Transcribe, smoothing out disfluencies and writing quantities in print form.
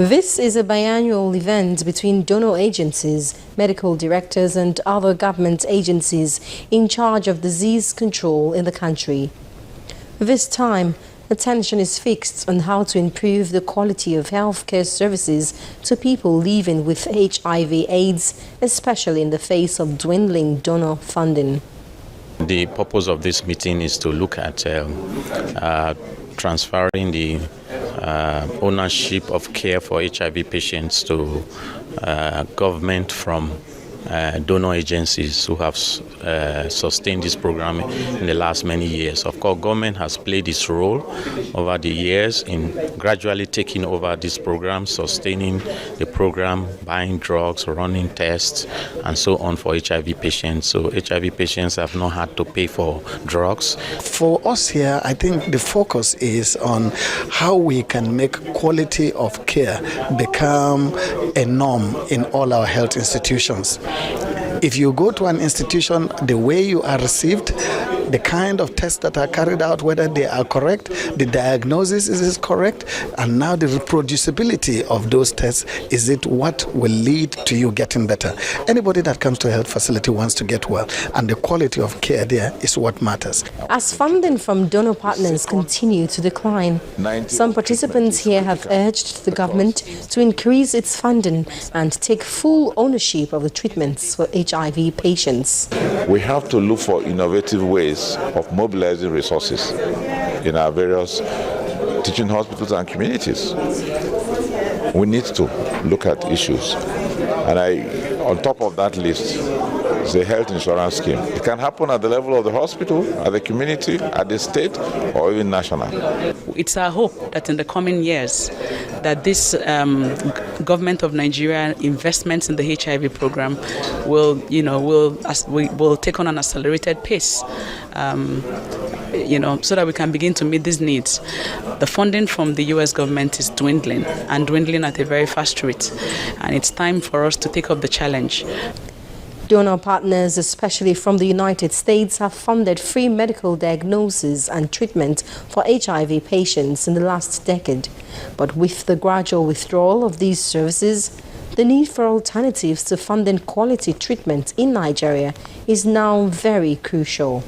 This is a biannual event between donor agencies, medical directors and other government agencies in charge of disease control in the country. This time, attention is fixed on how to improve the quality of healthcare services to people living with HIV/AIDS, especially in the face of dwindling donor funding. The purpose of this meeting is to look at transferring the ownership of care for HIV patients to government from donor agencies who have sustained this program in the last many years. Of course, government has played its role over the years in gradually taking over this program, sustaining the program, buying drugs, running tests, and so on for HIV patients. So HIV patients have not had to pay for drugs. For us here, I think the focus is on how we can make quality of care become a norm in all our health institutions. If you go to an institution, the way you are received, the kind of tests that are carried out, whether they are correct, the diagnosis is correct, and now the reproducibility of those tests, is it what will lead to you getting better? Anybody that comes to a health facility wants to get well, and the quality of care there is what matters. As funding from donor partners continue to decline, some participants here have urged the government to increase its funding and take full ownership of the treatments for HIV patients. We have to look for innovative ways of mobilizing resources in our various teaching hospitals and communities. We need to look at issues. And on top of that list is the health insurance scheme. It can happen at the level of the hospital, at the community, at the state, or even national. It's our hope that in the coming years that this government of Nigeria investments in the HIV program will take on an accelerated pace, so that we can begin to meet these needs. The funding from the U.S. government is dwindling at a very fast rate, and it's time for us to take up the challenge. Donor partners, especially from the United States, have funded free medical diagnosis and treatment for HIV patients in the last decade. But with the gradual withdrawal of these services, the need for alternatives to funding quality treatment in Nigeria is now very crucial.